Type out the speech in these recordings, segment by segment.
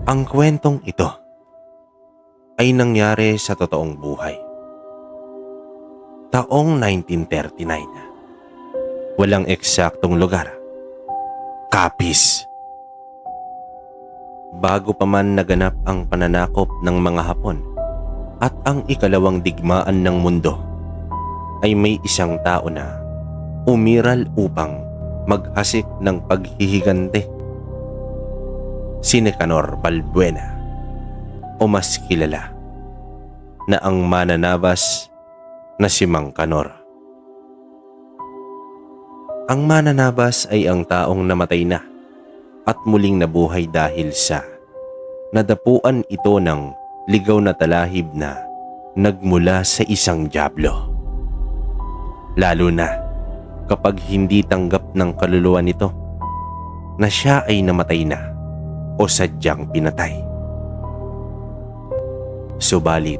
Ang kwentong ito ay nangyari sa totoong buhay. Taong 1939. Walang eksaktong lugar. Capiz. Bago pa man naganap ang pananakop ng mga Hapon at ang ikalawang digmaan ng mundo, ay may isang tao na umiral upang mag-asik ng paghihigante. Si Nicanor Balbuena, o mas kilala na ang mananabas na si Mang Canor. Ang mananabas ay ang taong namatay na at muling nabuhay dahil sa nadapuan ito ng ligaw na talahib na nagmula sa isang dyablo. Lalo na kapag hindi tanggap ng kaluluwa nito na siya ay namatay na o sadyang pinatay. Subalit,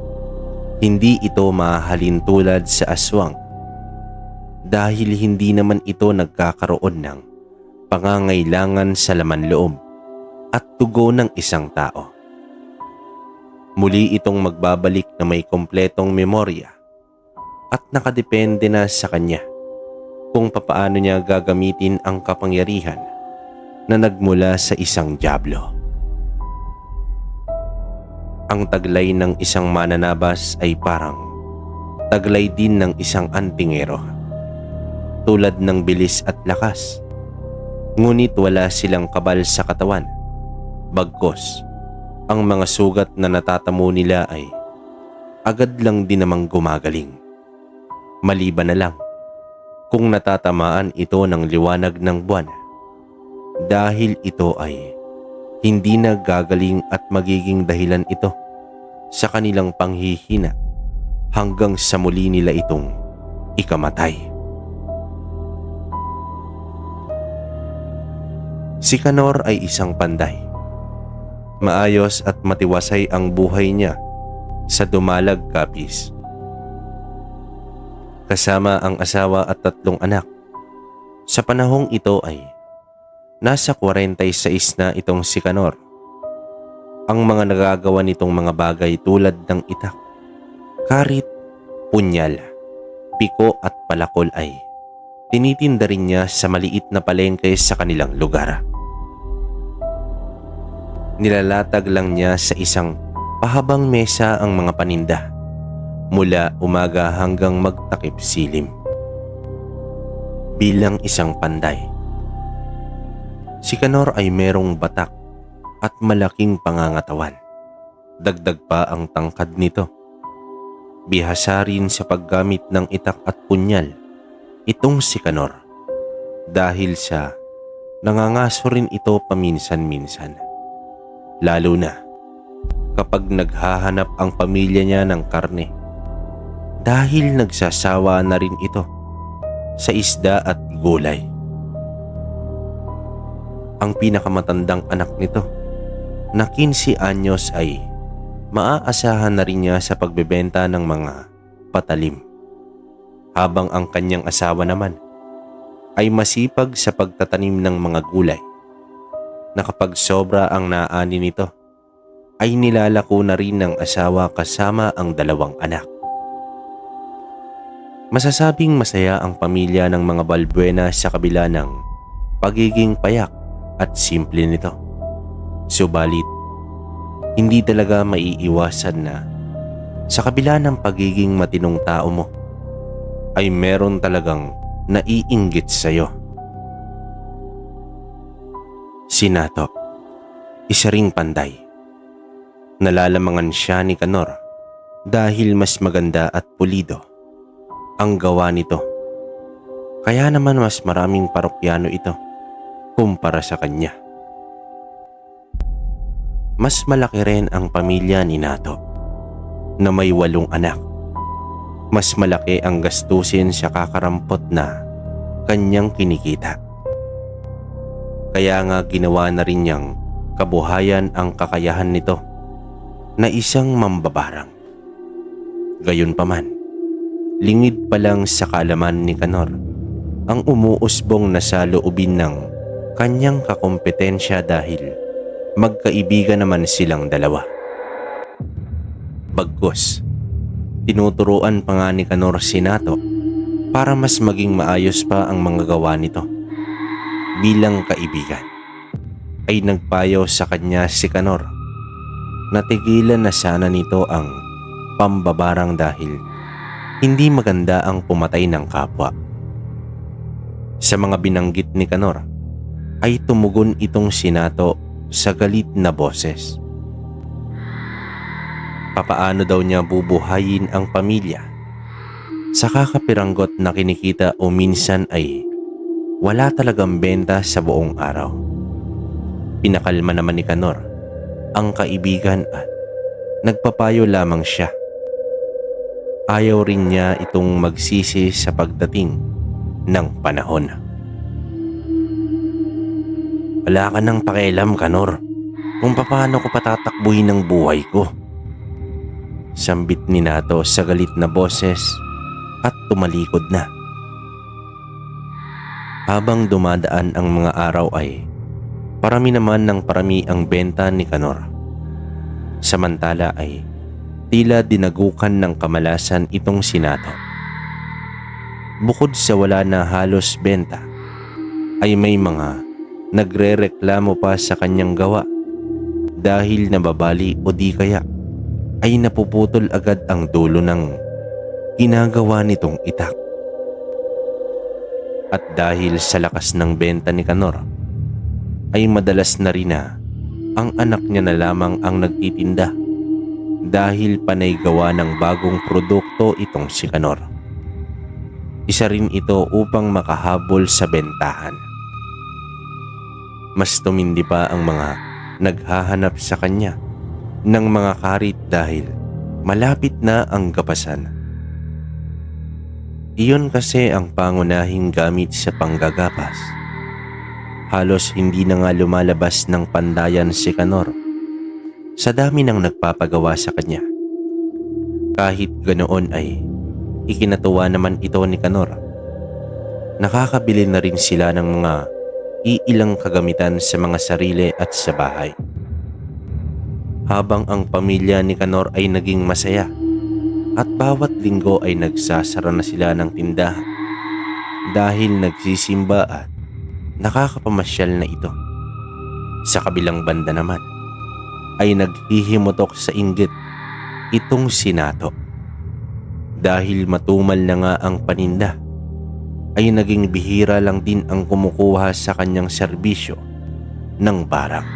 hindi ito mahalin tulad sa aswang dahil hindi naman ito nagkakaroon ng pangangailangan sa laman loob at tugo ng isang tao. Muli itong magbabalik na may kompletong memorya at nakadepende na sa kanya kung papaano niya gagamitin ang kapangyarihan na nagmula sa isang dyablo. Ang taglay ng isang mananabas ay parang taglay din ng isang antingero. Tulad ng bilis at lakas, ngunit wala silang kabal sa katawan. Bagkus, ang mga sugat na natatamo nila ay agad lang din namang gumagaling. Maliban na lang kung natatamaan ito ng liwanag ng buwan, dahil ito ay hindi na gagaling at magiging dahilan ito sa kanilang panghihina hanggang sa muli nila itong ikamatay. Si Canor ay isang panday. Maayos at matiwasay ang buhay niya sa Dumalag, Capiz. Kasama ang asawa at 3 anak. Sa panahong ito ay nasa 46 na itong si Canor. Ang mga nagagawa nitong mga bagay tulad ng itak, karit, punyal, piko at palakol ay tinitinda rin niya sa maliit na palengke sa kanilang lugar. Nilalatag lang niya sa isang pahabang mesa ang mga paninda mula umaga hanggang magtakip silim. Bilang isang panday, si Canor ay merong batak at malaking pangangatawan. Dagdag pa ang tangkad nito. Bihasa rin sa paggamit ng itak at punyal itong si Canor dahil sa nangangaso rin ito paminsan-minsan. Lalo na kapag naghahanap ang pamilya niya ng karne dahil nagsasawa na rin ito sa isda at gulay. Ang pinakamatandang anak nito na 15 anyos ay maaasahan na rin niya sa pagbebenta ng mga patalim, habang ang kanyang asawa naman ay masipag sa pagtatanim ng mga gulay na kapag sobra ang naani nito ay nilalako na rin ng asawa kasama ang 2 anak. Masasabing masaya ang pamilya ng mga Balbuena sa kabila ng pagiging payak at simple nito. Subalit, hindi talaga maiiwasan na sa kabila ng pagiging matinong tao mo, ay meron talagang naiinggit sa'yo. Si Nato, isa ring panday. Nalalamangan siya ni Canor dahil mas maganda at pulido ang gawa nito. Kaya naman mas maraming parokyano ito kumpara sa kanya. Mas malaki rin ang pamilya ni Nato na may 8 anak. Mas malaki ang gastusin sa kakarampot na kanyang kinikita. Kaya nga ginawa na rin niyang kabuhayan ang kakayahan nito na isang mambabarang. Gayunpaman, lingid pa lang sa kaalaman ni Canor ang umuusbong na saloobin ng kanyang kakompetensya dahil magkaibigan naman silang dalawa. Bagkus, tinuturuan pa nga ni Canor si Nato para mas maging maayos pa ang mga gawa nito. Bilang kaibigan, ay nagpayo sa kanya si Canor na tigilan na sana nito ang pambabarang dahil hindi maganda ang pumatay ng kapwa. Sa mga binanggit ni Canor, ay tumugon itong si Nato sa galit na boses. Papaano daw niya bubuhayin ang pamilya sa kakapiranggot na kinikita o minsan ay wala talagang benta sa buong araw. Pinakalma naman ni Canor ang kaibigan at nagpapayo lamang siya. Ayaw rin niya itong magsisi sa pagdating ng panahon. Wala ka nang pakialam, Canor, kung paano ko patatakbuhin ang buhay ko. Sambit ni Nato sa galit na boses at tumalikod na. Habang dumadaan ang mga araw ay parami naman ng parami ang benta ni Canor. Samantala ay tila dinagukan ng kamalasan itong si Nato. Bukod sa wala na halos benta, ay may mga nagrereklamo pa sa kanyang gawa dahil nababali o di kaya ay napuputol agad ang dulo ng ginagawa nitong itak. At dahil sa lakas ng benta ni Canor, ay madalas na rin na ang anak niya na lamang ang nagtitinda dahil panay gawa ng bagong produkto itong si Canor. Isa rin ito upang makahabol sa bentahan. Mas tumindi pa ang mga naghahanap sa kanya ng mga karit dahil malapit na ang gapasan. Iyon kasi ang pangunahing gamit sa panggagapas. Halos hindi na nga lumalabas ng pandayan si Canor sa dami ng nagpapagawa sa kanya. Kahit ganoon ay ikinatuwa naman ito ni Canor. Nakakabili na rin sila ng mga iilang kagamitan sa mga sarili at sa bahay. Habang ang pamilya ni Canor ay naging masaya at bawat linggo ay nagsasara na sila ng tindahan dahil nagsisimba at nakakapamasyal na ito. Sa kabilang banda naman ay naghihimutok sa inggit itong si Nato. Dahil matumal na nga ang paninda, ay naging bihira lang din ang kumukuha sa kanyang serbisyo ng barang.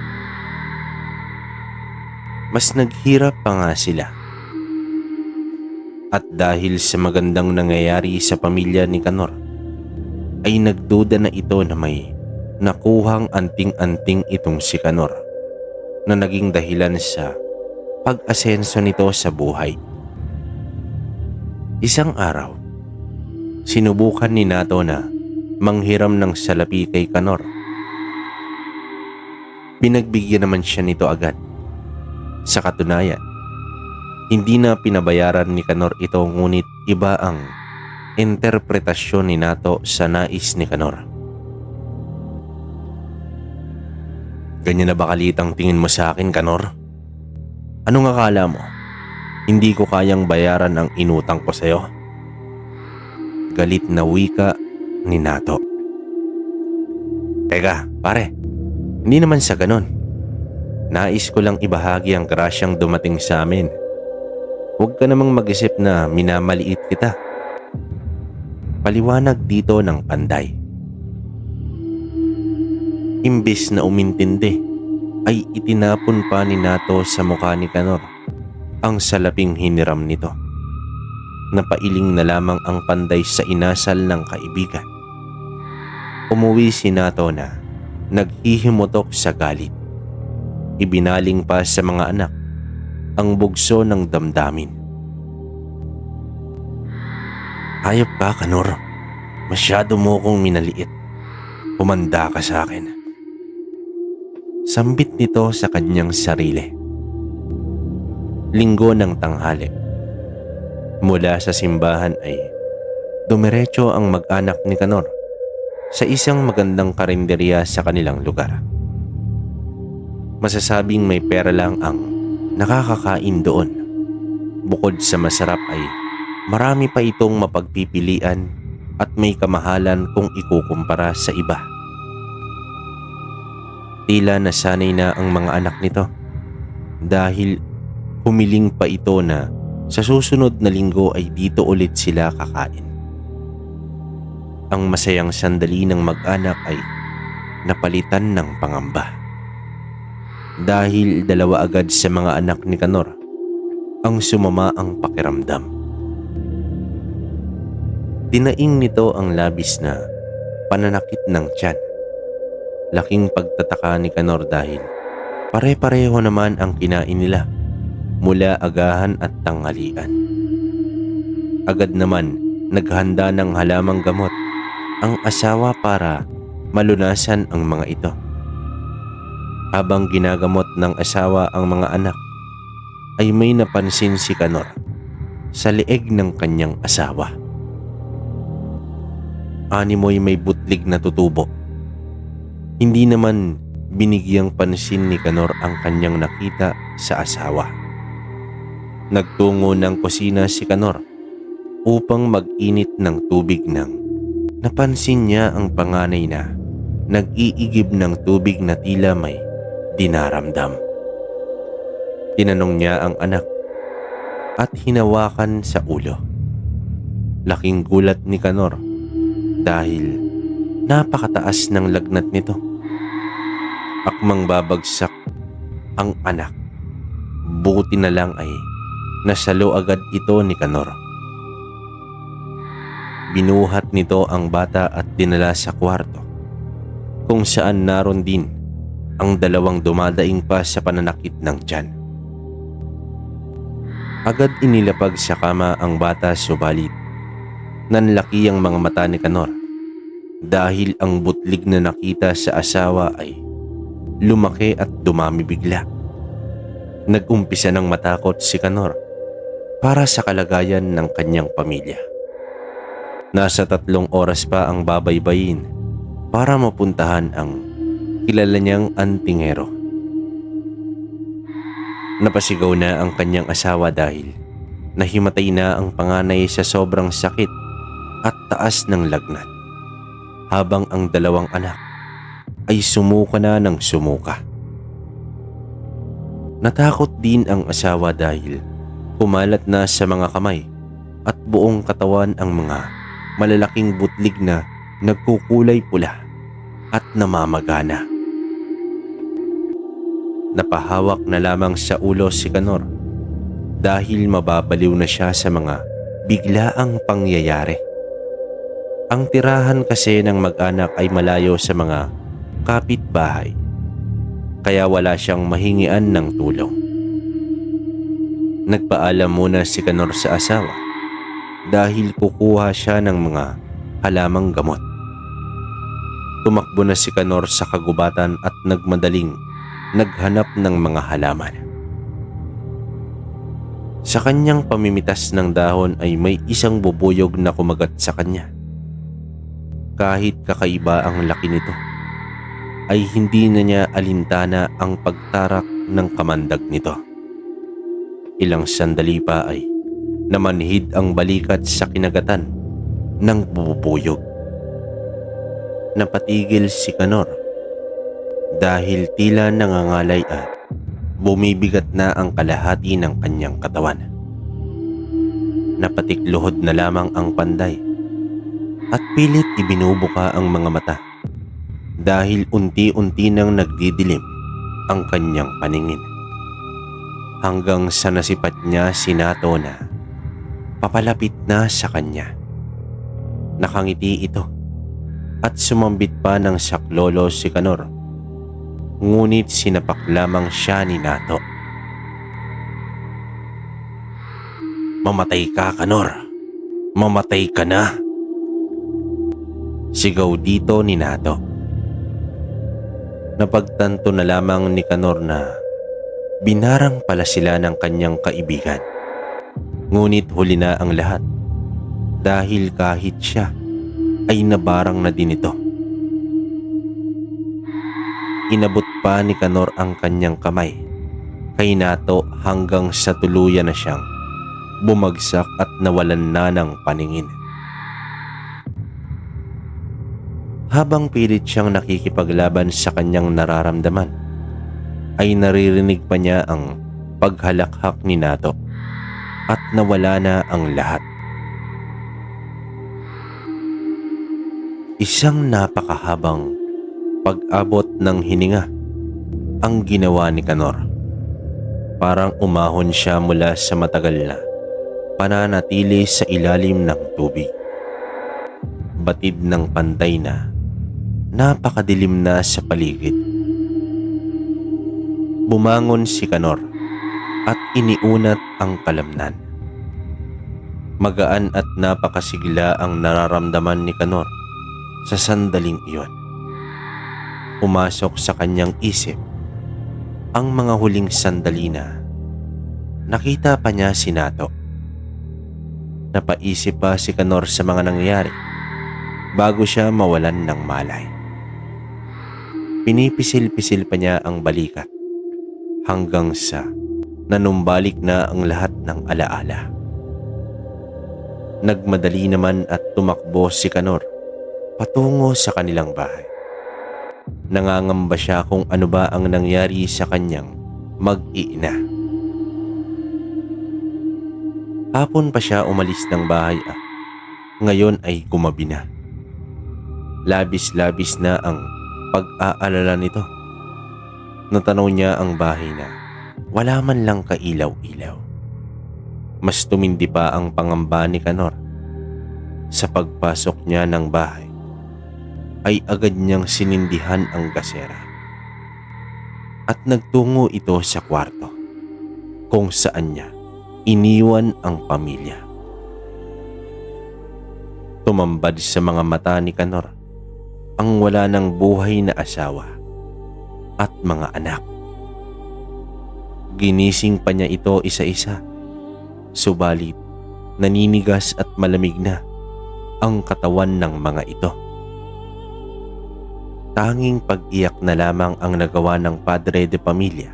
Mas naghirap pa nga sila. At dahil sa magandang nangyayari sa pamilya ni Canor, ay nagduda na ito na may nakuhang anting-anting itong si Canor na naging dahilan sa pag-asenso nito sa buhay. Isang araw, sinubukan ni Nato na manghiram ng salapi kay Canor. Pinagbigyan naman siya nito agad. Sa katunayan, hindi na pinabayaran ni Canor ito ngunit iba ang interpretasyon ni Nato sa nais ni Canor. Ganyan na ba kalit ang tingin mo sa akin, Canor? Anong akala mo? Hindi ko kayang bayaran ang inutang ko sa'yo? Galit na wika ni Nato. Teka, pare, hindi naman sa ganon. Nais ko lang ibahagi ang grasyang dumating sa amin. Huwag ka namang mag-isip na minamaliit kita. Paliwanag dito ng panday. Imbis na umintindi, ay itinapon pa ni Nato sa mukha ni Canor ang salaping hiniram nito. Napailing na lamang ang panday sa inasal ng kaibigan. Umuwi si Nato na naghihimutok sa galit. Ibinaling pa sa mga anak ang bugso ng damdamin. Hayop ka, Canor. Masyado mo kong minaliit. Humanda ka sa akin. Sambit nito sa kanyang sarili. Linggo ng tanghali. Mula sa simbahan ay dumiretso ang mag-anak ni Canor sa isang magandang karinderya sa kanilang lugar. Masasabing may pera lang ang nakakakain doon. Bukod sa masarap ay marami pa itong mapagpipilian at may kamahalan kung ikukumpara sa iba. Tila nasanay na ang mga anak nito dahil humiling pa ito na sa susunod na linggo ay dito ulit sila kakain. Ang masayang sandali ng mag-anak ay napalitan ng pangamba. Dahil dalawa agad sa mga anak ni Kanor ang sumama ang pakiramdam. Dinaing nito ang labis na pananakit ng tiyan. Laking pagtataka ni Kanor dahil pare-pareho naman ang kinain nila mula agahan at tanghalian. Agad naman naghanda ng halamang gamot ang asawa para malunasan ang mga ito. Habang ginagamot ng asawa ang mga anak, ay may napansin si Kanor sa leeg ng kanyang asawa. Animoy may butlig na tutubo. Hindi naman binigyang pansin ni Kanor ang kanyang nakita sa asawa. Nagtungo ng kusina si Kanor upang mag-init ng tubig nang napansin niya ang panganay na nag-iigib ng tubig na tila may dinaramdam. Tinanong niya ang anak at hinawakan sa ulo. Laking gulat ni Kanor dahil napakataas ng lagnat nito. Akmang babagsak ang anak. Buti na lang ay nasalo agad ito ni Kanor. Binuhat nito ang bata at dinala sa kwarto kung saan naroon din ang dalawang dumadaing pa sa pananakit ng tiyan. Agad inilapag sa kama ang bata subalit nanlaki ang mga mata ni Kanor dahil ang butlig na nakita sa asawa ay lumaki at dumami bigla. Nag-umpisa ng matakot si Kanor para sa kalagayan ng kanyang pamilya. Nasa 3 oras pa ang babaybayin para mapuntahan ang kilala niyang antingero. Napasigaw na ang kanyang asawa dahil nahimatay na ang panganay sa sobrang sakit at taas ng lagnat, habang ang dalawang anak ay sumuka na ng sumuka. Natakot din ang asawa dahil kumalat na sa mga kamay at buong katawan ang mga malalaking butlig na nagkukulay pula at namamagana. Napahawak na lamang sa ulo si Kanor dahil mababaliw na siya sa mga biglaang pangyayari. Ang tirahan kasi ng mag-anak ay malayo sa mga kapitbahay, kaya wala siyang mahingian ng tulong. Nagpaalam muna si Kanor sa asawa dahil kukuha siya ng mga halamang gamot. Tumakbo na si Kanor sa kagubatan at nagmadaling naghanap ng mga halaman. Sa kanyang pamimitas ng dahon ay may isang bubuyog na kumagat sa kanya. Kahit kakaiba ang laki nito, ay hindi na niya alintana ang pagtarak ng kamandag nito. Ilang sandali pa ay namanhid ang balikat sa kinagatan ng bubuyog. Napatigil si Kanor dahil tila nangangalay at bumibigat na ang kalahati ng kanyang katawan. Napatikluhod na lamang ang panday at pilit ibinubuka ang mga mata dahil unti-unti nang nagdidilim ang kanyang paningin. Hanggang sa nasipat niya si Nato na papalapit na sa kanya. Nakangiti ito at sumambit pa ng saklolo si Kanor, ngunit sinapak lamang siya ni Nato. "Mamatay ka, Kanor! Mamatay ka na!" Sigaw dito ni Nato. Napagtanto na lamang ni Kanor na binarang pala sila ng kanyang kaibigan. Ngunit huli na ang lahat dahil kahit siya ay nabarang na din ito. Inabot pa ni Kanor ang kanyang kamay kay Nato hanggang sa tuluyan na siyang bumagsak at nawalan na ng paningin. Habang pilit siyang nakikipaglaban sa kanyang nararamdaman, ay naririnig pa niya ang paghalakhak ni Nato at nawala na ang lahat. Isang napakahabang pag-abot ng hininga ang ginawa ni Kanor. Parang umahon siya mula sa matagal na pananatili sa ilalim ng tubig. Batid ng pantay na, napakadilim na sa paligid. Bumangon si Kanor at iniunat ang kalamnan. Magaan at napakasigla ang nararamdaman ni Kanor sa sandaling iyon. Pumasok sa kanyang isip ang mga huling sandali na nakita pa niya si Nato. Napaisip pa si Kanor sa mga nangyayari bago siya mawalan ng malay. Pinipisil-pisil pa niya ang balikat hanggang sa nanumbalik na ang lahat ng alaala. Nagmadali naman at tumakbo si Kanor patungo sa kanilang bahay. Nangangamba siya kung ano ba ang nangyari sa kanyang mag-iina. Hapon pa siya umalis ng bahay at ngayon ay gumabi na. Labis-labis na ang pag-aalala nito. Natanaw niya ang bahay na wala man lang kailaw-ilaw. Mas tumindi pa ang pangamba ni Kanor. Sa pagpasok niya ng bahay, ay agad niyang sinindihan ang gasera at nagtungo ito sa kwarto kung saan niya iniwan ang pamilya. Tumambad sa mga mata ni Kanor ang wala ng buhay na asawa at mga anak. Ginising pa niya ito isa-isa, subalit naninigas at malamig na ang katawan ng mga ito. Tanging pag-iyak na lamang ang nagawa ng padre de pamilya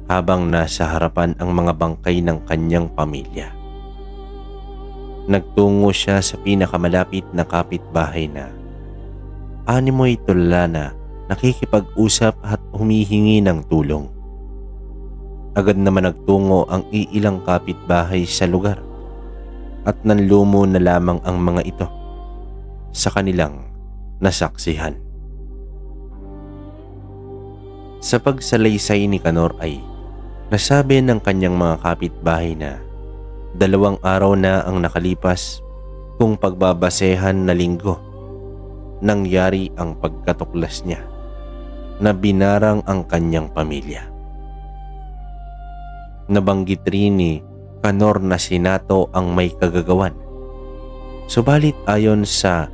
habang nasa harapan ang mga bangkay ng kanyang pamilya. Nagtungo siya sa pinakamalapit na kapitbahay na animoy tulala na nakikipag-usap at humihingi ng tulong. Agad naman nagtungo ang iilang kapitbahay sa lugar at nanlumo na lamang ang mga ito sa kanilang nasaksihan. Sa pagsalaysay ni Kanor ay nasabi ng kanyang mga kapitbahay na 2 araw na ang nakalipas kung pagbabasehan na linggo nangyari ang pagkatuklas niya na binarang ang kanyang pamilya. Nabanggit rin ni Kanor na si Nato ang may kagagawan. Subalit ayon sa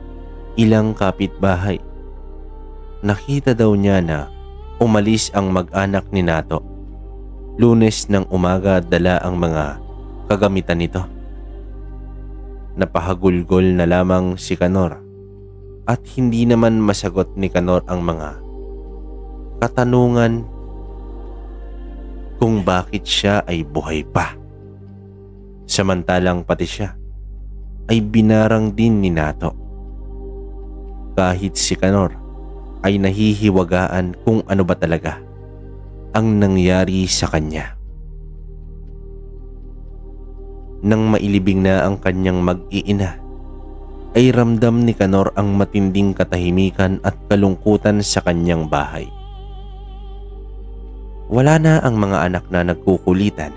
ilang kapitbahay, nakita daw niya na umalis ang mag-anak ni Nato. Lunes ng umaga dala ang mga kagamitan nito. Napahagulgol na lamang si Kanor at hindi naman masagot ni Kanor ang mga katanungan kung bakit siya ay buhay pa. Samantalang pati siya ay binarang din ni Nato. Kahit si Kanor ay nahihiwagaan kung ano ba talaga ang nangyari sa kanya. Nang mailibing na ang kanyang mag-iina, ay ramdam ni Kanor ang matinding katahimikan at kalungkutan sa kanyang bahay. Wala na ang mga anak na nagkukulitan.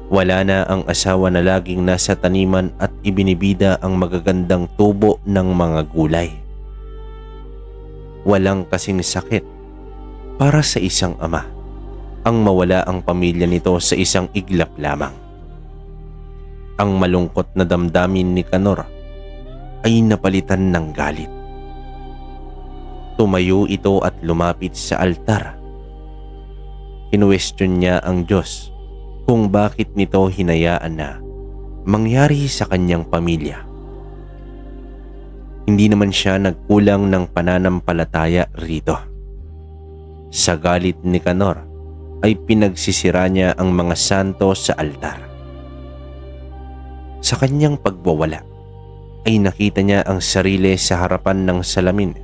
Wala na ang asawa na laging nasa taniman at ibinibida ang magagandang tubo ng mga gulay. Walang kasing sakit para sa isang ama ang mawala ang pamilya nito sa isang iglap lamang. Ang malungkot na damdamin ni Kanor ay napalitan ng galit. Tumayo ito at lumapit sa altar. Kinuwestiyon niya ang Diyos kung bakit nito hinayaan na mangyari sa kanyang pamilya. Hindi naman siya nagkulang ng pananampalataya rito. Sa galit ni Canor ay pinagsisira niya ang mga santo sa altar. Sa kanyang pagwawala ay nakita niya ang sarili sa harapan ng salamin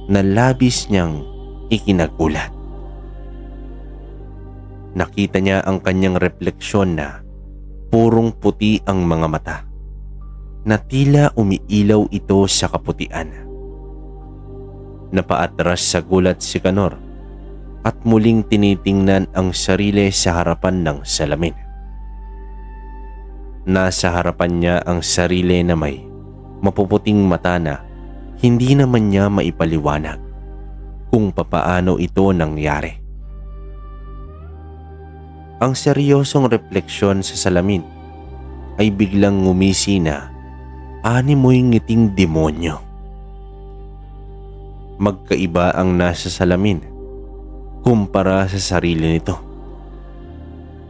na labis niyang ikinagulat. Nakita niya ang kanyang refleksyon na purong puti ang mga mata, na tila umiilaw ito sa kaputian. Napaatras sa gulat si Canor at muling tinitingnan ang sarili sa harapan ng salamin. Nasa harapan niya ang sarili na may mapuputing mata na hindi naman niya maipaliwanag kung papaano ito nangyari. Ang seryosong refleksyon sa salamin ay biglang ngumisi na animoy ngiting demonyo. Magkaiba ang nasa salamin kumpara sa sarili nito.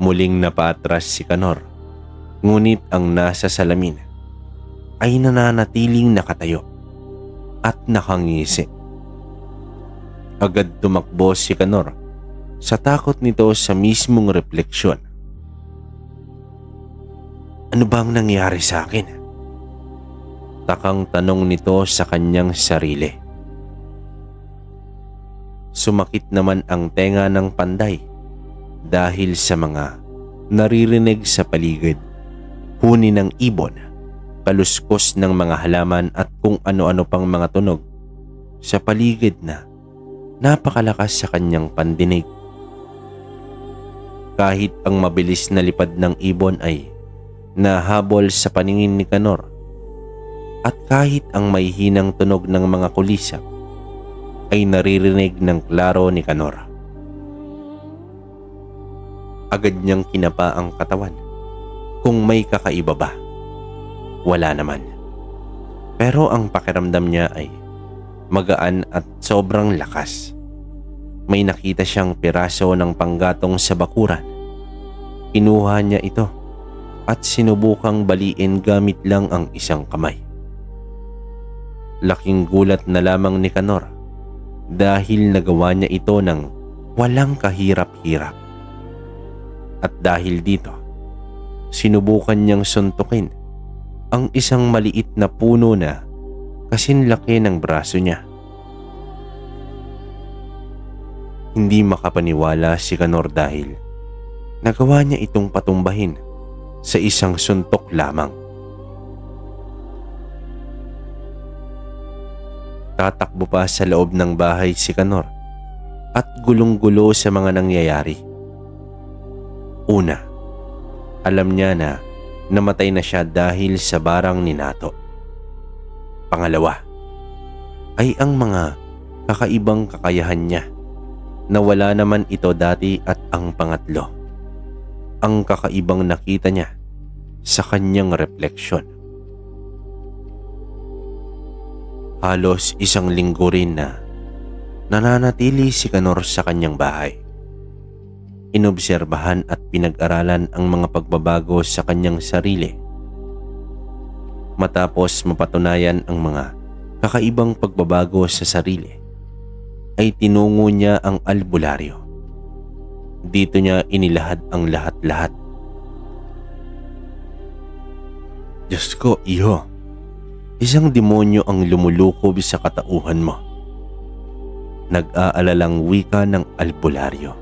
Muling napaatras si Canor, ngunit ang nasa salamin ay nananatiling nakatayo at nakangisi. Agad tumakbo si Canor sa takot nito sa mismong refleksyon. Ano bang nangyari sa akin? Takang tanong nito sa kanyang sarili. Sumakit naman ang tenga ng panday dahil sa mga naririnig sa paligid. Huni ng ibon, kaluskos ng mga halaman at kung ano-ano pang mga tunog sa paligid na napakalakas sa kanyang pandinig. Kahit ang mabilis na lipad ng ibon ay nahabol sa paningin ni Canor, at kahit ang may hinang tunog ng mga kulisap ay naririnig ng klaro ni Canor. Agad niyang kinapa ang katawan. Kung may kakaiba ba? Wala naman. Pero ang pakiramdam niya ay magaan at sobrang lakas. May nakita siyang piraso ng panggatong sa bakuran. Kinuha niya ito at sinubukang baliin gamit lang ang isang kamay. Laking gulat na lamang ni Canor dahil nagawa niya ito ng walang kahirap-hirap. At dahil dito, sinubukan niyang suntukin ang isang maliit na puno na kasinlaki ng braso niya. Hindi makapaniwala si Canor dahil nagawa niya itong patumbahin sa isang suntok lamang. Tatakbo pa sa loob ng bahay si Canor at gulong-gulo sa mga nangyayari. Una, alam niya na namatay na siya dahil sa barang ni Nato. Pangalawa, ay ang mga kakaibang kakayahan niya na wala naman ito dati, at ang pangatlo, ang kakaibang nakita niya sa kanyang refleksyon. Halos isang linggo rin na nananatili si Canor sa kanyang bahay. Inobserbahan at pinag-aralan ang mga pagbabago sa kanyang sarili. Matapos mapatunayan ang mga kakaibang pagbabago sa sarili, ay tinungo niya ang albularyo. Dito niya inilahad ang lahat-lahat. Diyos ko, iho, isang demonyo ang lumulukob sa katauhan mo. Nag-aalalang wika ng albularyo.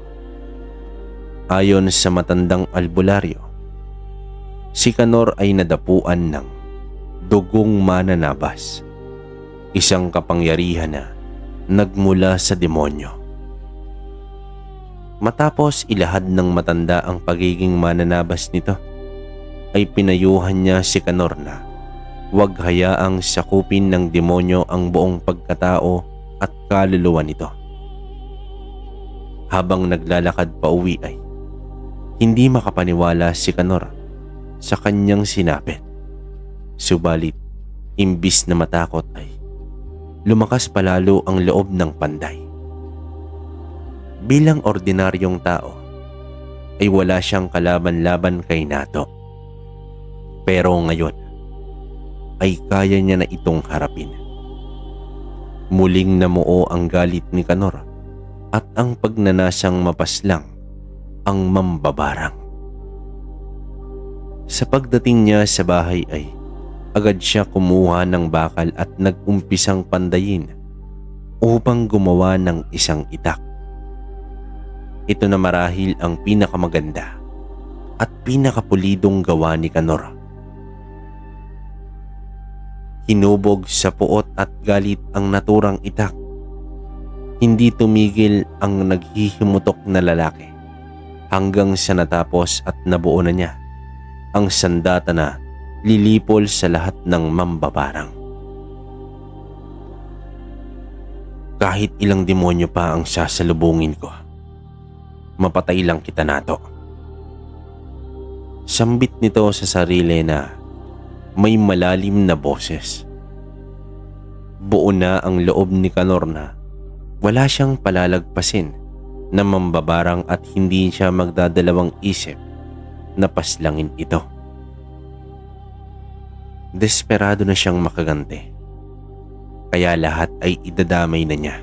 Ayon sa matandang albularyo, si Canor ay nadapuan ng dugong mananabas, isang kapangyarihan na nagmula sa demonyo. Matapos ilahad ng matanda ang pagiging mananabas nito, ay pinayuhan niya si Canor na huwag hayaang sakupin ng demonyo ang buong pagkatao at kaluluwa nito. Habang naglalakad pa uwi ay hindi makapaniwala si Canor sa kanyang sinapit. Subalit, imbis na matakot ay lumakas palalo ang loob ng panday. Bilang ordinaryong tao, ay wala siyang kalaban-laban kay Nato. Pero ngayon, ay kaya niya na itong harapin. Muling namuo ang galit ni Canor at ang pagnanasang mapaslang ang mambabarang. Sa pagdating niya sa bahay ay agad siya kumuha ng bakal at nag-umpisang pandayin upang gumawa ng isang itak. Ito na marahil ang pinakamaganda at pinakapulidong gawa ni Canor. Hinubog sa puot at galit ang naturang itak. Hindi tumigil ang naghihimutok na lalaki hanggang sa natapos at nabuo na niya ang sandata na lilipol sa lahat ng mambabarang. Kahit ilang demonyo pa ang sasalubungin ko, mapatay lang kita nato. Sambit nito sa sarili na may malalim na boses. Buo na ang loob ni Canor na wala siyang palalagpasin na mambabarang at hindi siya magdadalawang isip na paslangin ito. Desperado na siyang makaganti, kaya lahat ay idadamay na niya.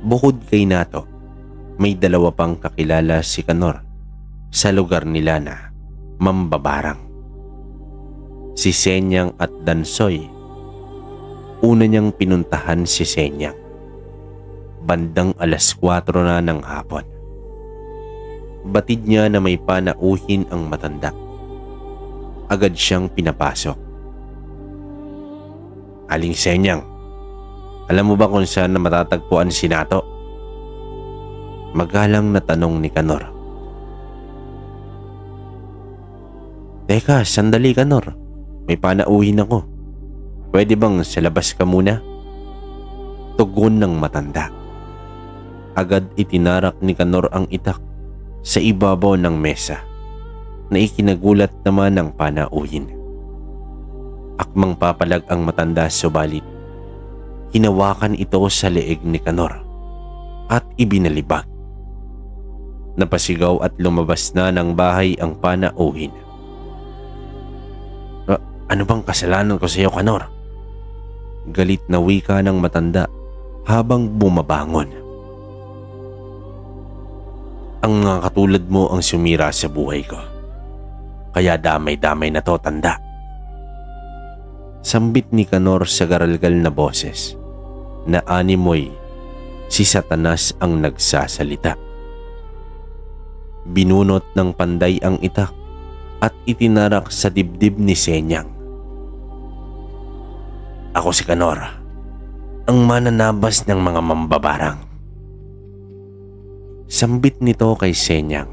Bukod kay Nato, may dalawa pang kakilala si Canor sa lugar nila na mambabarang. Si Senyang at Dansoy. Una niyang pinuntahan si Senyang bandang 4:00 na ng hapon. Batid niya na may panauhin ang matanda. Agad siyang pinapasok. Aling Senyang, alam mo ba kung saan na matatagpuan si Nato? Magalang na tanong ni Canor. Teka, sandali Canor. May panauhin ako. Pwede bang sa labas ka muna? Tugon ng matanda. Agad itinarak ni Canor ang itak sa ibabaw ng mesa na ikinagulat naman ng panauhin. Akmang papalag ang matanda subalit hinawakan ito sa leeg ni Canor at ibinalibag. Napasigaw at lumabas na ng bahay ang panauhin. Ano bang kasalanan ko sa iyo, Canor? Galit na wika ng matanda habang bumabangon. Ang mga katulad mo ang sumira sa buhay ko. Kaya damay-damay na to, tanda. Sambit ni Canor sa garalgal na boses na animoy si Satanas ang nagsasalita. Binunot ng panday ang itak at itinarak sa dibdib ni Senyang. Ako si Canor, ang mananabas ng mga mambabarang. Sambit nito kay Senyang.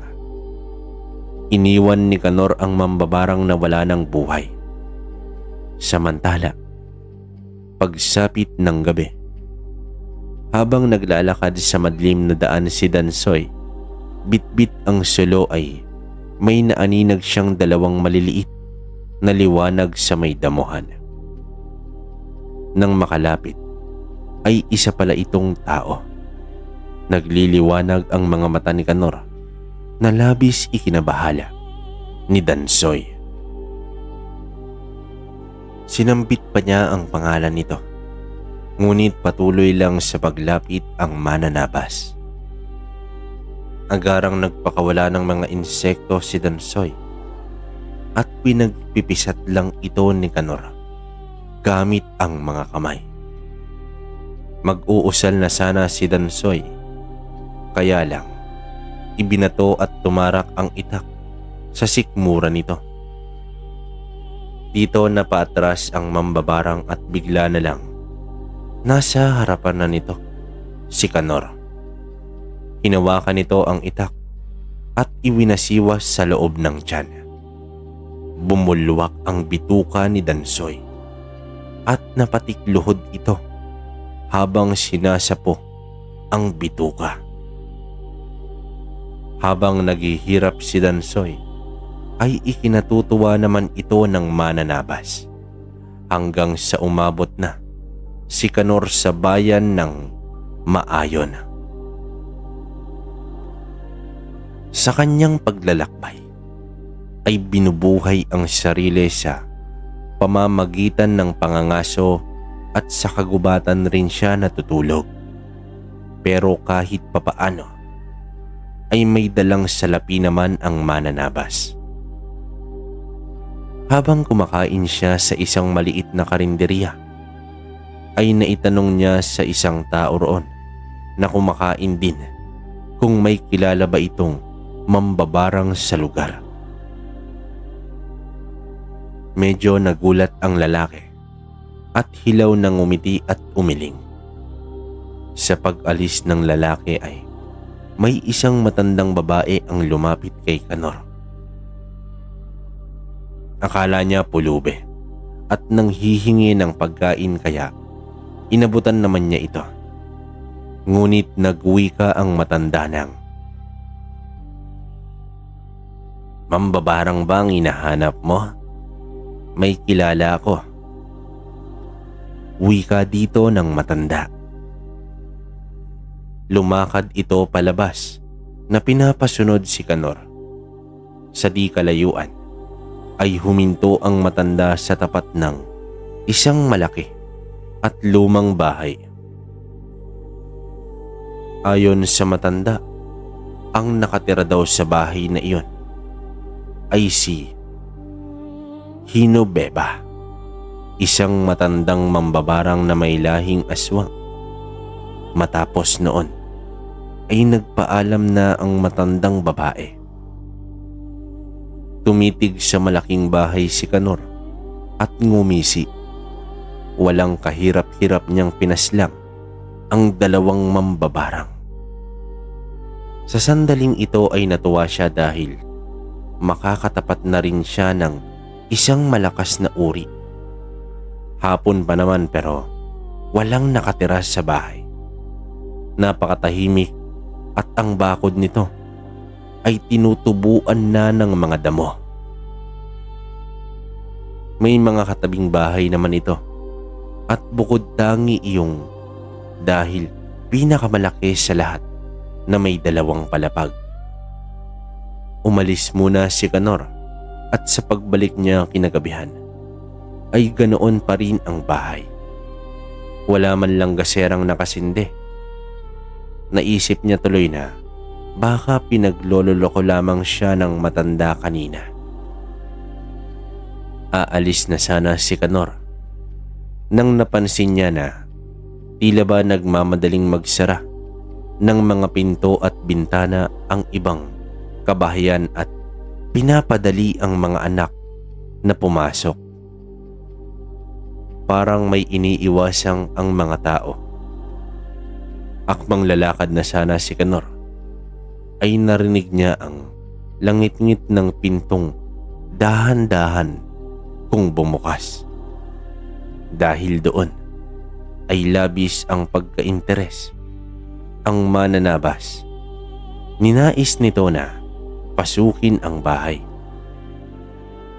Iniwan ni Canor ang mambabarang na wala ng buhay. Samantala, pagsapit ng gabi, habang naglalakad sa madilim na daan si Dansoy, bitbit ang sulo ay may naaninag siyang dalawang maliliit na liwanag sa may damuhan. Nang makalapit, ay isa pala itong tao. Nagliliwanag ang mga mata ni Canor na labis ikinabahala ni Dansoy. Sinambit pa niya ang pangalan nito, ngunit patuloy lang sa paglapit ang mananabas. Agarang nagpakawala ng mga insekto si Dansoy at pinagpipisat lang ito ni Canor gamit ang mga kamay. Mag-uusal na sana si Dansoy, kaya lang ibinato at tumarak ang itak sa sikmura nito. Dito napaatras ang mambabarang at bigla na lang nasa harapan na nito si Canor. Hinawakan nito ang itak at iwinasiwas sa loob ng tiyan. Bumulwak ang bituka ni Dansoy at napatikluhod ito habang sinasapo ang bituka. Habang naghihirap si Dansoy, ay ikinatutuwa naman ito ng mananabas hanggang sa umabot na si Canor sa bayan ng Maayon. Sa kanyang paglalakbay ay binubuhay ang sarili sa pamamagitan ng pangangaso at sa kagubatan rin siya natutulog. Pero kahit papaano ay may dalang salapi naman ang mananabas. Habang kumakain siya sa isang maliit na karinderya, ay naitanong niya sa isang tao roon na kumakain din kung may kilala ba itong mambabarang sa lugar. Medyo nagulat ang lalaki at hilaw na ngumiti at umiling. Sa pag-alis ng lalaki ay may isang matandang babae ang lumapit kay Kanor. Akala niya pulube at nanghihingi ng pagkain kaya inabutan naman niya ito. Ngunit nagwika ang matanda nang, "Mambabarang ba ang hinahanap mo? May kilala ako." Wika dito ng matanda. Lumakad ito palabas na pinapasunod si Kanor. Sa di kalayuan ay huminto ang matanda sa tapat ng isang malaki at lumang bahay. Ayon sa matanda, ang nakatira daw sa bahay na iyon ay si Hinobeba, isang matandang mambabarang na may lahing aswang. Matapos noon ay nagpaalam na ang matandang babae. Tumitig sa malaking bahay si Kanor at ngumisi. Walang kahirap-hirap niyang pinaslang ang dalawang mambabarang. Sa sandaling ito ay natuwa siya dahil makakatapat na rin siya ng isang malakas na uri. Hapon pa naman pero walang nakatira sa bahay. Napakatahimik at ang bakod nito ay tinutubuan na ng mga damo. May mga katabing bahay naman ito at bukod tangi iyong dahil pinakamalaki sa lahat na may dalawang palapag. Umalis muna si Kanor at sa pagbalik niya kinagabihan ay ganoon pa rin ang bahay. Wala man lang gaserang nakasindi. Naisip niya tuloy na baka pinaglololoko lamang siya ng matanda kanina. Aalis na sana si Kanor nang napansin niya na tila ba nagmamadaling magsara ng mga pinto at bintana ang ibang kabahayan at pinapadali ang mga anak na pumasok. Parang may iniiwasang ang mga tao. Akmang lalakad na sana si Kanor ay narinig niya ang langit-ngit ng pintong dahan-dahan kung bumukas. Dahil doon ay labis ang pagka-interes ang mananabas. Ninais nito na pasukin ang bahay.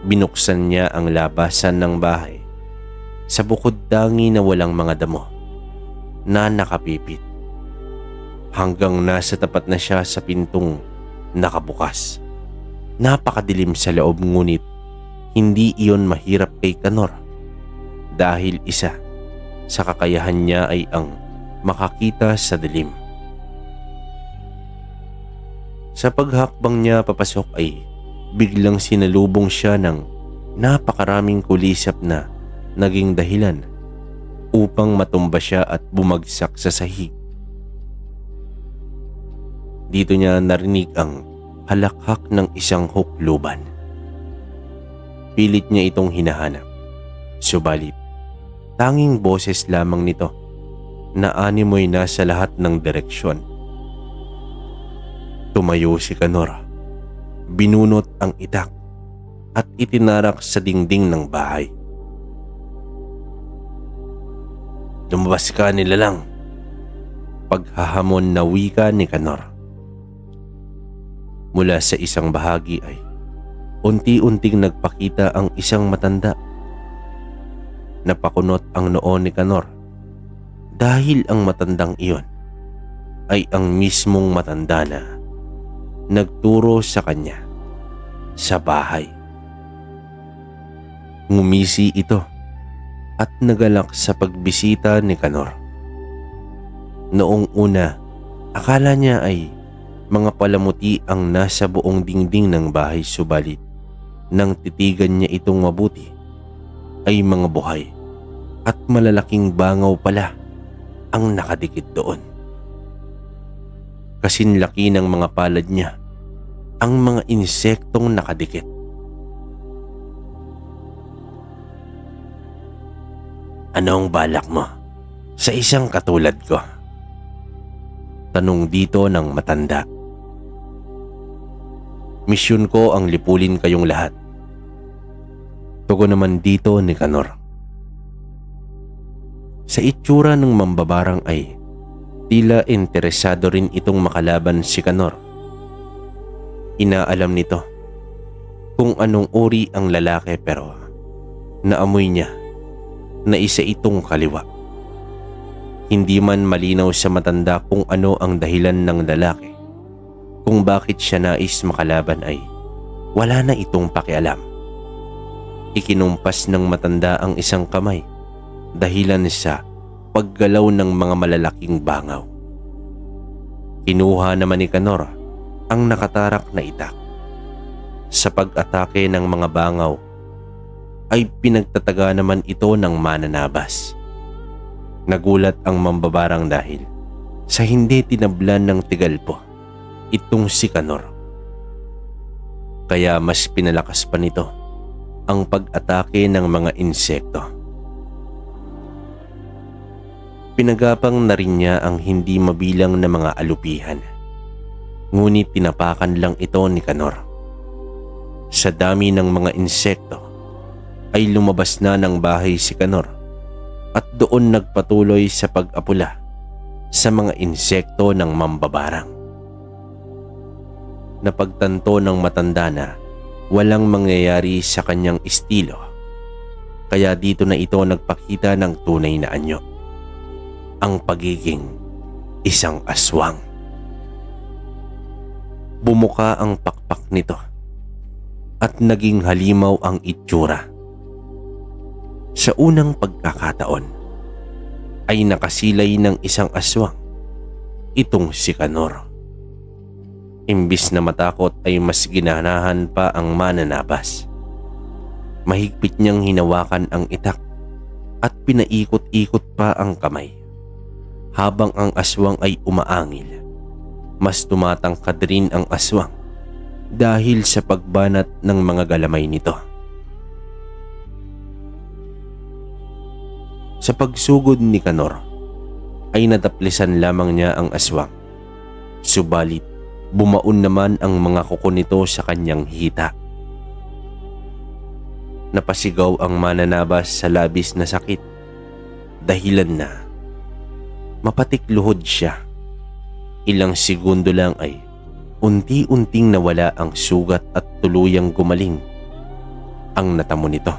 Binuksan niya ang labasan ng bahay sa bukod tangi na walang mga damo na nakapipit. Hanggang nasa tapat na siya sa pintong nakabukas. Napakadilim sa loob ngunit hindi iyon mahirap kay Kanor dahil isa sa kakayahan niya ay ang makakita sa dilim. Sa paghakbang niya papasok ay biglang sinalubong siya ng napakaraming kulisap na naging dahilan upang matumba siya at bumagsak sa sahig. Dito niya narinig ang halakhak ng isang hukluban. Pilit niya itong hinahanap. Subalit, tanging boses lamang nito na animoy nasa lahat ng direksyon. Tumayo si Kanor. Binunot ang itak at itinarak sa dingding ng bahay. "Lumabas ka, nilalang!" Paghahamon na wika ni Kanor. Mula sa isang bahagi ay unti-unting nagpakita ang isang matanda. Napakunot ang noo ni Kanor dahil ang matandang iyon ay ang mismong matanda na nagturo sa kanya sa bahay. Ngumisi ito at nagalak sa pagbisita ni Kanor. Noong una Akala niya ay mga palamuti ang nasa buong dingding ng bahay, subalit nang titigan niya itong mabuti ay mga buhay at malalaking bangaw pala ang nakadikit doon. Kasinlaki ng mga palad niya ang mga insektong nakadikit. Anong balak mo sa isang katulad ko? Tanong dito ng matanda. Misyon ko ang lipulin kayong lahat. Tugon naman dito ni Kanor. Sa itsura ng mambabarang ay tila interesado rin itong makalaban si Kanor. Inaalam nito kung anong uri ang lalaki, pero naamoy niya na isa itong kaliwa. Hindi man malinaw sa matanda kung ano ang dahilan ng lalaki kung bakit siya nais makalaban, ay wala na itong pakialam. Ikinumpas ng matanda ang isang kamay dahilan sa paggalaw ng mga malalaking bangaw. Kinuha naman ni Kanor ang nakatarak na itak. Sa pag-atake ng mga bangaw ay pinagtataga naman ito ng mananabas. Nagulat ang mambabarang dahil sa hindi tinablan ng tigalpo itong si Kanor. Kaya mas pinalakas pa nito ang pag-atake ng mga insekto. Pinagapang na rin niya ang hindi mabilang na mga alupihan. Ngunit tinapakan lang ito ni Kanor. Sa dami ng mga insekto ay lumabas na ng bahay si Kanor at doon nagpatuloy sa pag-apula sa mga insekto ng mambabarang. Napagtanto ng matanda na walang mangyayari sa kanyang estilo, kaya dito na ito nagpakita ng tunay na anyo, ang pagiging isang aswang. Bumuka ang pakpak nito at naging halimaw ang itsura. Sa unang pagkakataon ay nakasilay ng isang aswang itong si Kanor. Imbis na matakot ay mas ginanahan pa ang mananabas. Mahigpit niyang hinawakan ang itak at pinaikot-ikot pa ang kamay. Habang ang aswang ay umaangil, mas tumatangkad rin ang aswang dahil sa pagbanat ng mga galamay nito. Sa pagsugod ni Kanor ay nataplisan lamang niya ang aswang. Subalit bumaon naman ang mga kuko nito sa kanyang hita. Napasigaw ang mananabas sa labis na sakit, dahilan na mapatikluhod siya. Ilang segundo lang ay unti-unting nawala ang sugat at tuluyang gumaling ang natamo nito.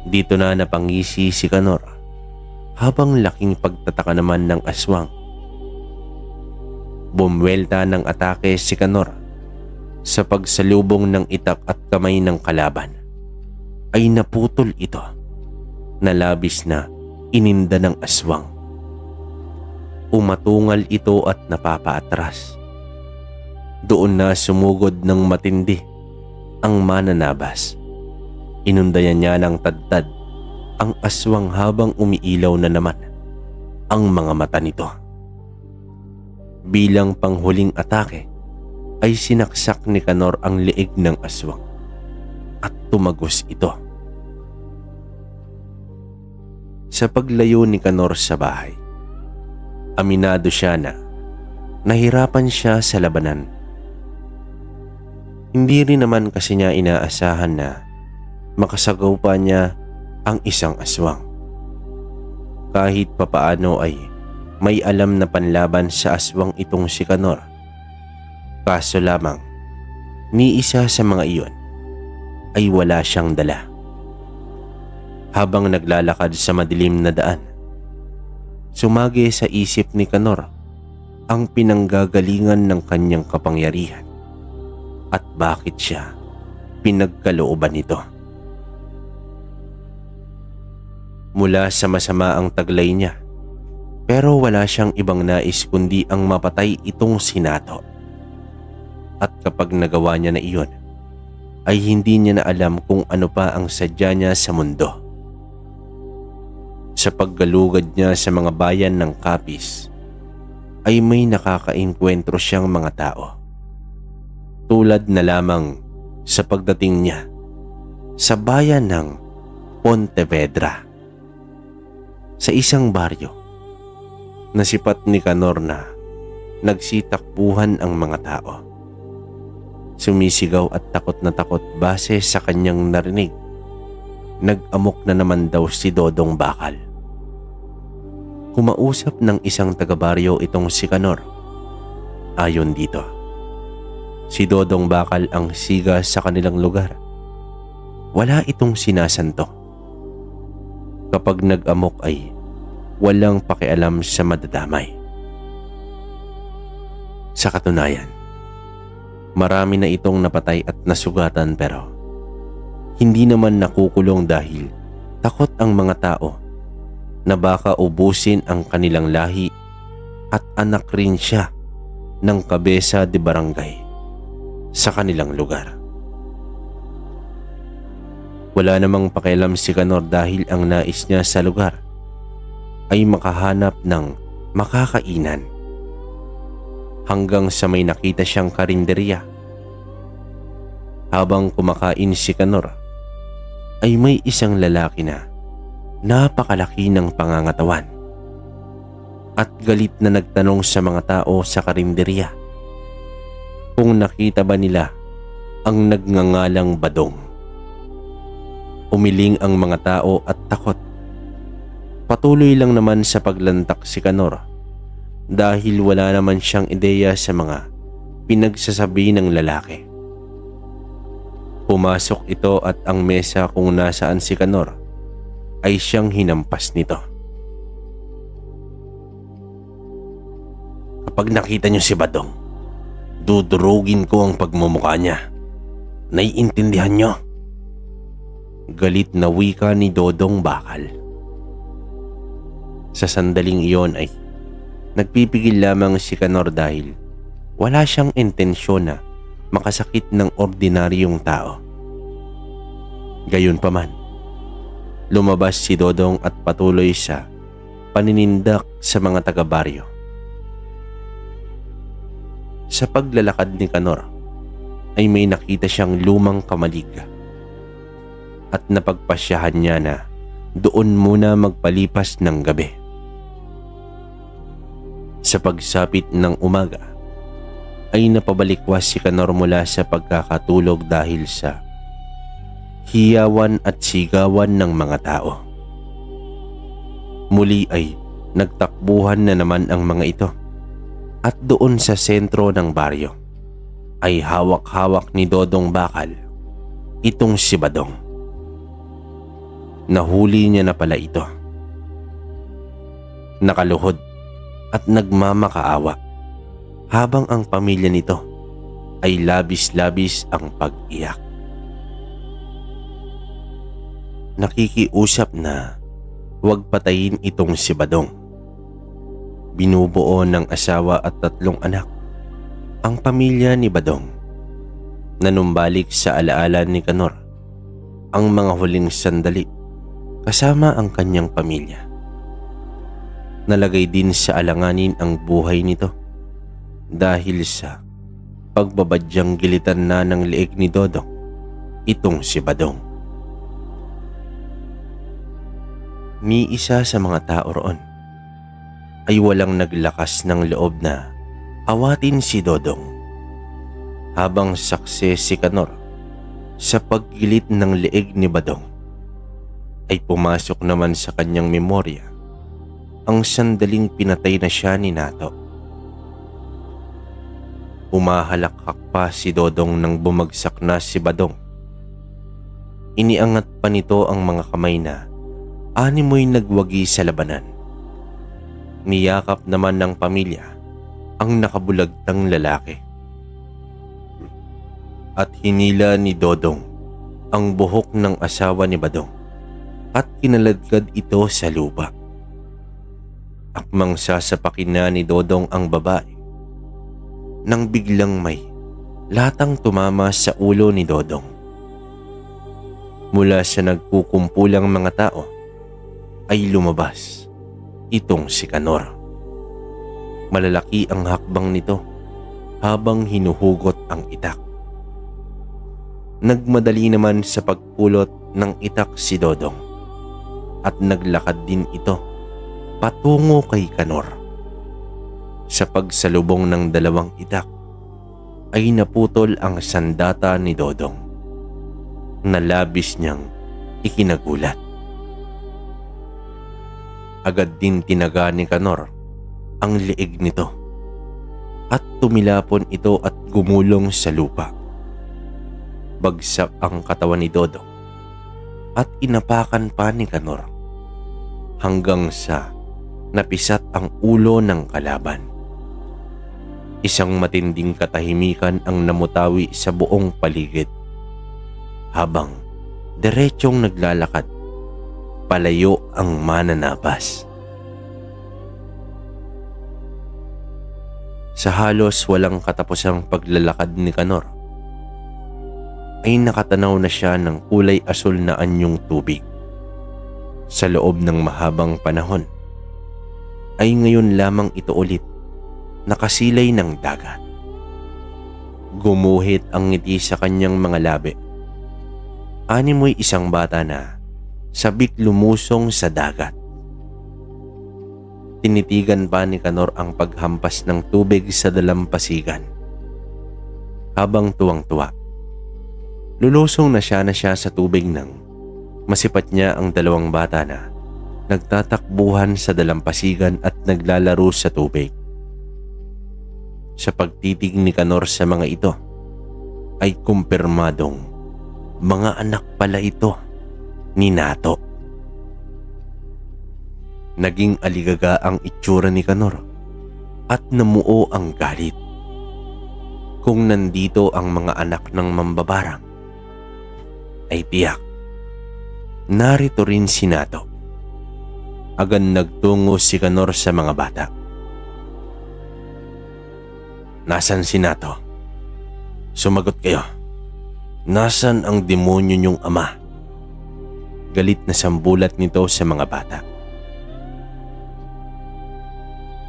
Dito na napangisi si Kanor habang laking pagtataka naman ng aswang. Bumwelta ng atake si Kanor sa pagsalubong ng itak at kamay ng kalaban ay naputol ito na labis na ininda ng aswang. Umatungal ito at napapaatras. Doon na sumugod ng matindi ang mananabas. Inundayan niya ng tadtad ang aswang habang umiilaw na naman ang mga mata nito. Bilang panghuling atake ay sinaksak ni Kanor ang leeg ng aswang at tumagos ito. Sa paglayo ni Kanor sa bahay, aminado siya na nahirapan siya sa labanan. Hindi rin naman kasi niya inaasahan na makasagaw pa niya ang isang aswang. Kahit papaano ay may alam na panlaban sa aswang itong si Kanor. Kaso lamang, ni isa sa mga iyon ay wala siyang dala. Habang naglalakad sa madilim na daan, sumagi sa isip ni Kanor ang pinanggagalingan ng kanyang kapangyarihan at bakit siya pinagkalooban nito. Mula sa masama ang taglay niya Pero wala siyang ibang nais kundi ang mapatay itong si Nato. At kapag nagawa niya na iyon, ay hindi niya na alam kung ano pa ang sadya niya sa mundo. Sa paggalugad niya sa mga bayan ng Capiz, ay may nakakainkwentro siyang mga tao. Tulad na lamang sa pagdating niya sa bayan ng Pontevedra, sa isang baryo na sipat ni Canor na nagsitakbuhan ang mga tao. Sumisigaw at takot na takot base sa kanyang narinig. Nag-amok na naman daw si Dodong Bakal. Kumausap ng isang taga-baryo itong si Canor. Ayon dito, si Dodong Bakal ang siga sa kanilang lugar. Wala itong sinasanto. Kapag nag-amok ay walang pakialam sa madadamay. Sa katunayan, marami na itong napatay at nasugatan pero hindi naman nakukulong dahil takot ang mga tao na baka ubusin ang kanilang lahi at anak rin siya ng kabesa de barangay sa kanilang lugar. Wala namang pakialam si Canor dahil ang nais niya sa lugar ay makahanap ng makakainan. Hanggang sa may nakita siyang karinderya. Habang kumakain si Canor, ay may isang lalaki na napakalaki ng pangangatawan at galit na nagtanong sa mga tao sa karinderya kung nakita ba nila ang nagngangalang Badong. Umiling ang mga tao at takot. Patuloy lang naman sa paglantak si Canor dahil wala naman siyang ideya sa mga pinagsasabi ng lalaki. Pumasok ito at ang mesa kung nasaan si Canor ay siyang hinampas nito. Kapag nakita niyo si Badong, dudurugin ko ang pagmumukha niya. Naiintindihan niyo? Galit na wika ni Dodong Bakal. Sa sandaling iyon ay nagpipigil lamang si Canor dahil wala siyang intensyon na makasakit ng ordinaryong tao. Gayunpaman, lumabas si Dodong at patuloy sa paninindak sa mga taga-baryo. Sa paglalakad ni Canor ay may nakita siyang lumang kamalig at napagpasyahan niya na doon muna magpalipas ng gabi. Sa pagsapit ng umaga ay napabalikwas si Canor mula sa pagkakatulog dahil sa hiyawan at sigawan ng mga tao. Muli ay nagtakbuhan na naman ang mga ito at doon sa sentro ng baryo ay hawak-hawak ni Dodong Bakal itong si Badong. Nahuli niya na pala ito. Nakaluhod at nagmamakaawa habang ang pamilya nito ay labis-labis ang pag-iyak. Nakikiusap na huwag patayin itong si Badong. Binubuo ng asawa at 3 anak ang pamilya ni Badong. Nanumbalik sa alaala ni Canor ang mga huling sandali kasama ang kanyang pamilya. Nalagay din sa alanganin ang buhay nito dahil sa pagbabadyang gilitan na ng leeg ni Dodong itong si Badong. Ni isa sa mga tao roon ay walang naglakas ng loob na awatin si Dodong habang saksi si Canor sa paggilit ng leeg ni Badong ay pumasok naman sa kanyang memorya ang sandaling pinatay na siya ni Nato. Umahalakhak pa si Dodong nang bumagsak na si Badong. Iniangat pa nito ang mga kamay na animoy nagwagi sa labanan. Niyakap naman ng pamilya ang nakabulagtang lalaki. At hinila ni Dodong ang buhok ng asawa ni Badong at kinaladkad ito sa lupa. Akmang sasapakin na ni Dodong ang babae nang biglang may latang tumama sa ulo ni Dodong. Mula sa nagkukumpulang mga tao ay lumabas itong si Kanor. Malalaki ang hakbang nito habang hinuhugot ang itak. Nagmadali naman sa pagpulot ng itak si Dodong at naglakad din ito patungo kay Kanor. Sa pagsalubong ng dalawang itak ay naputol ang sandata ni Dodong na labis niyang ikinagulat. Agad din tinaga ni Kanor ang leeg nito at tumilapon ito at gumulong sa lupa. Bagsak ang katawan ni Dodong at inapakan pa ni Kanor hanggang sa napisat ang ulo ng kalaban. Isang matinding katahimikan ang namutawi sa buong paligid habang diretsyong naglalakad palayo ang mananabas. Sa halos walang katapusang paglalakad ni Kanor ay nakatanaw na siya ng kulay asul na anyong tubig. Sa loob ng mahabang panahon ay ngayon lamang ito ulit nakasilay ng dagat. Gumuhit ang ngiti sa kanyang mga labi. Animoy isang bata na sabik lumusong sa dagat. Tinitigan pa ni Kanor ang paghampas ng tubig sa dalampasigan. Habang tuwang-tuwa, lulusong na siya sa tubig nang masipat niya ang dalawang bata na nagtatakbuhan sa dalampasigan at naglalaro sa tubig. Sa pagtitig ni Kanor sa mga ito ay kumpirmadong mga anak pala ito ni Nato. Naging aligaga ang itsura ni Kanor at namuo ang galit. Kung nandito ang mga anak ng mambabarang ay tiyak narito rin si Nato. Agad nagtungo si Kanor sa mga bata. Nasaan si Nato? Sumagot kayo. Nasaan ang demonyo niyong ama? Galit na sambulat nito sa mga bata.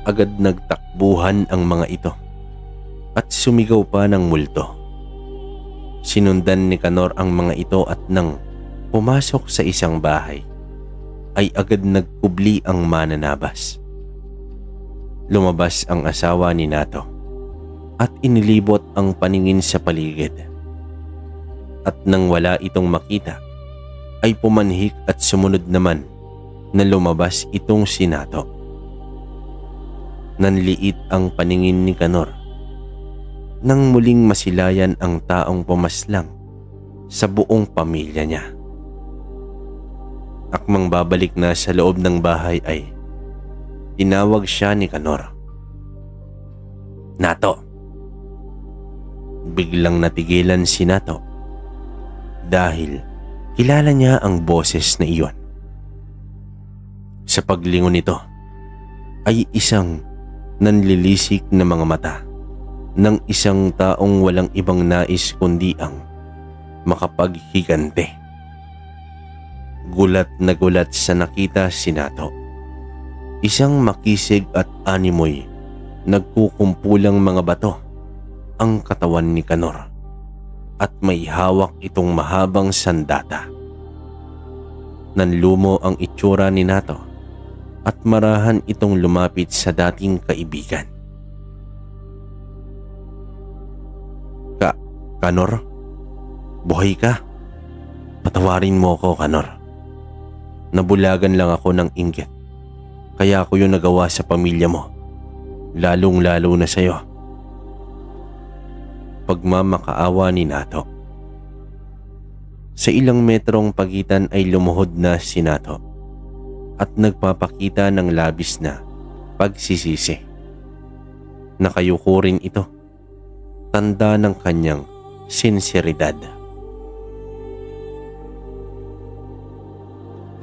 Agad nagtakbuhan ang mga ito at sumigaw pa ng multo. Sinundan ni Kanor ang mga ito at nang pumasok sa isang bahay ay agad nagkubli ang mananabas. Lumabas ang asawa ni Nato at inilibot ang paningin sa paligid. At nang wala itong makita ay pumanhik at sumunod naman na lumabas itong si Nato. Nanliit ang paningin ni Kanor nang muling masilayan ang taong pumaslang sa buong pamilya niya. Akmang babalik na sa loob ng bahay ay tinawag siya ni Kanor. Nato! Biglang natigilan si Nato dahil kilala niya ang boses na iyon. Sa paglingon nito ay isang nanlilisik na mga mata ng isang taong walang ibang nais kundi ang makapaghigante. Gulat na gulat sa nakita si Nato. Isang makisig at animoy nagkukumpulang mga bato ang katawan ni Kanor at may hawak itong mahabang sandata. Nanlumo ang itsura ni Nato at marahan itong lumapit sa dating kaibigan. Kanor, buhay ka? Patawarin mo ako, Kanor. Nabulagan lang ako ng inggit. Kaya ako yung nagawa sa pamilya mo. Lalong-lalo na sa'yo. Pagmamakaawa ni Nato. Sa ilang metrong pagitan ay lumuhod na si Nato at nagpapakita ng labis na pagsisisi. Nakayuko rin ito. Tanda ng kanyang sinseridad.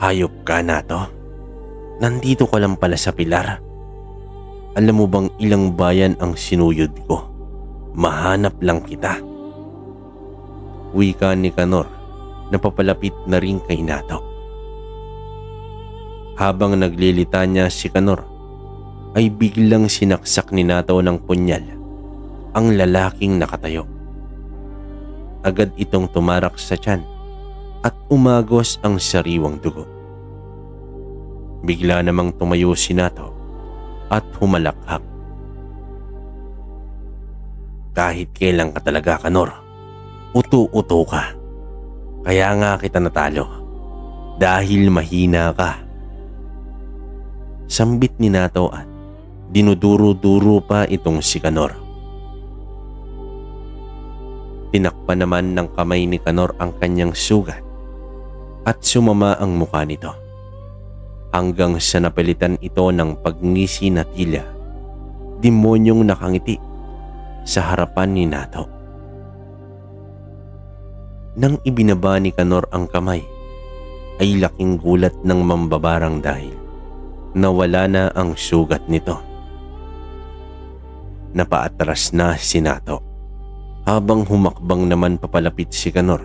Hayop ka, Nato. Nandito ka lang pala sa pilar. Alam mo bang ilang bayan ang sinuyod ko? Mahanap lang kita. Wika ni Kanor na papalapit na rin kay Nato. Habang naglilitanya si Kanor ay biglang sinaksak ni Nato ng punyal ang lalaking nakatayo. Agad itong tumarak sa tiyan at umagos ang sariwang dugo. Bigla namang tumayo si Nato at humalakhak. Kahit kailan ka talaga, Kanor, uto-uto ka. Kaya nga kita natalo dahil mahina ka. Sambit ni Nato at dinuduro-duro pa itong si Kanor. Tinakpan naman ng kamay ni Kanor ang kanyang sugat at sumama ang mukha nito hanggang sa napalitan ito ng pagngisi na tila demonyong nakangiti sa harapan ni Nato. Nang ibinaba ni Kanor ang kamay ay laking gulat ng mambabarang dahil nawala na ang sugat nito. Napaatras na si Nato. Habang humakbang naman papalapit si Kanor,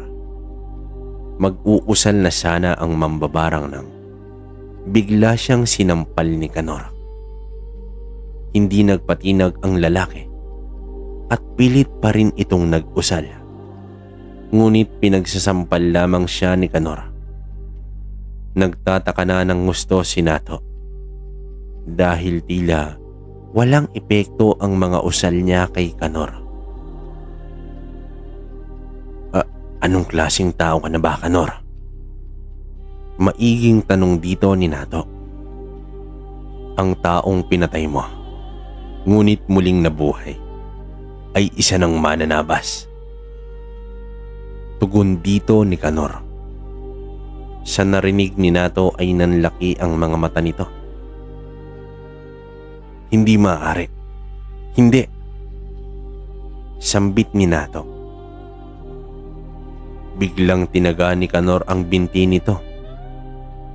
mag-uusal na sana ang mambabarang nang bigla siyang sinampal ni Kanor. Hindi nagpatinag ang lalaki at pilit pa rin itong nag-usal. Ngunit pinagsasampal lamang siya ni Kanor. Nagtataka na ng gusto si Nato dahil tila walang epekto ang mga usal niya kay Kanor. Anong klaseng tao ka na ba, Kanor? Maiging tanong dito ni Nato. Ang taong pinatay mo, ngunit muling nabuhay, ay isa ng mananabas. Tugon dito ni Kanor. Sa narinig ni Nato ay nanlaki ang mga mata nito. Hindi maaari. Hindi. Sambit ni Nato. Biglang tinaga ni Kanor ang binti nito.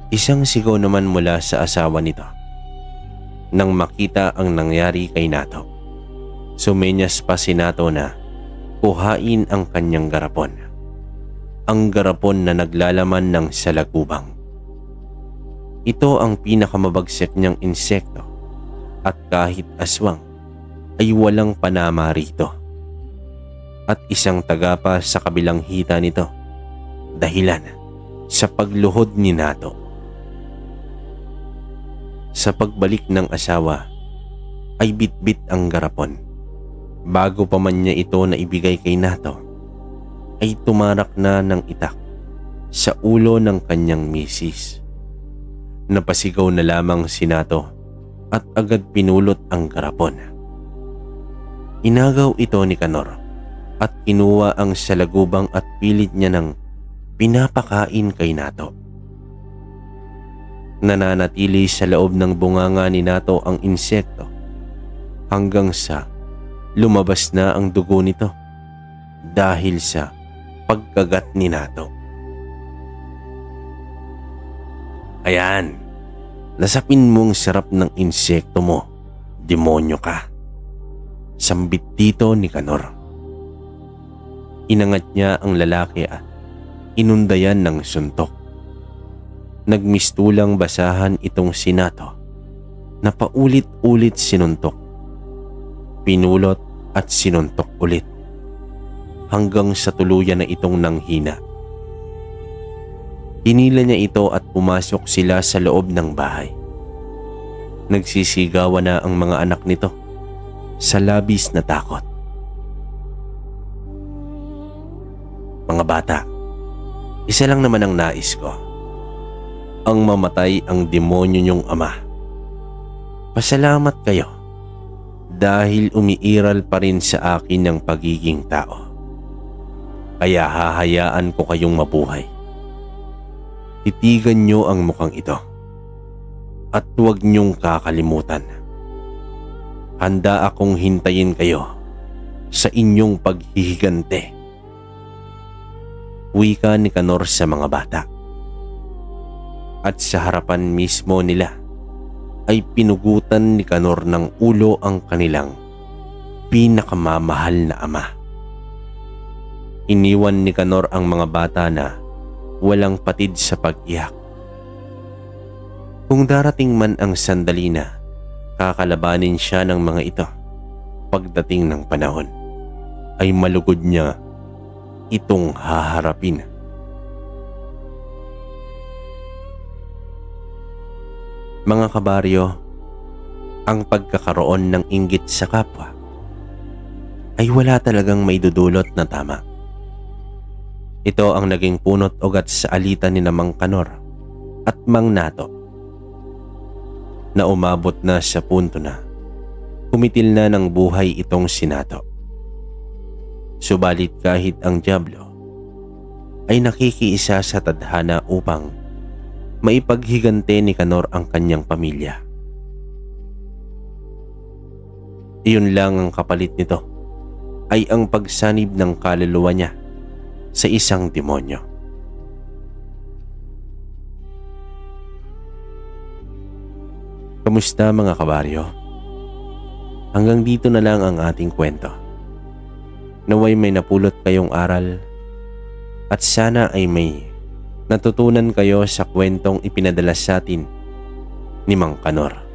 Isang sigaw naman mula sa asawa nito. Nang makita ang nangyari kay Nato, sumenyas pa si Nato na kuhain ang kanyang garapon. Ang garapon na naglalaman ng salagubang. Ito ang pinakamabagsik niyang insekto at kahit aswang ay walang panama rito. At isang taga pa sa kabilang hita nito dahilan sa pagluhod ni Nato. Sa pagbalik ng asawa ay bitbit ang garapon. Bago pa man niya ito na ibigay kay Nato ay tumarak na ng itak sa ulo ng kanyang misis. Napasigaw na lamang si Nato at agad pinulot ang garapon. Inagaw ito ni Kanor at kinuha ang salagubang at pilit niya ng pinapakain kay Nato. Nananatili sa loob ng bunganga ni Nato ang insekto hanggang sa lumabas na ang dugo nito dahil sa pagkagat ni Nato. Ayan, nasapin mong sarap ng insekto mo, demonyo ka. Sambit dito ni Kanor. Inangat niya ang lalaki at inundayan ng suntok. Nagmistulang basahan itong si Nato na paulit-ulit sinuntok. Pinulot at sinuntok ulit hanggang sa tuluyan na itong nanghina. Hinila niya ito at pumasok sila sa loob ng bahay. Nagsisigawan na ang mga anak nito sa labis na takot. Mga bata, isa lang naman ang nais ko. Ang mamatay ang demonyo niyong ama. Pasalamat kayo dahil umiiral pa rin sa akin ang pagiging tao. Kaya hahayaan ko kayong mabuhay. Titigan niyo ang mukhang ito at huwag niyong kakalimutan. Handa akong hintayin kayo sa inyong paghihigante. Wika ni Kanor sa mga bata. At sa harapan mismo nila ay pinugutan ni Kanor ng ulo ang kanilang pinakamamahal na ama. Iniwan ni Kanor ang mga bata na walang patid sa pag-iyak. Kung darating man ang sandali na kakalabanin siya ng mga ito, pagdating ng panahon ay malugod niya itong haharapin. Mga kabaryo, ang pagkakaroon ng inggit sa kapwa ay wala talagang may dudulot na tama. Ito ang naging punot ugat sa alitan ni Mang Kanor at Mang Nato, na umabot na sa punto na kumitil na ng buhay itong si Nato. Subalit kahit ang dyablo ay nakikiisa sa tadhana upang maipaghigante ni Kanor ang kanyang pamilya. Iyon lang ang kapalit nito ay ang pagsanib ng kaluluwa niya sa isang demonyo. Kamusta mga kabaryo? Hanggang dito na lang ang ating kwento. Naway may napulot kayong aral at sana ay may natutunan kayo sa kwentong ipinadala sa atin ni Mang Kanor.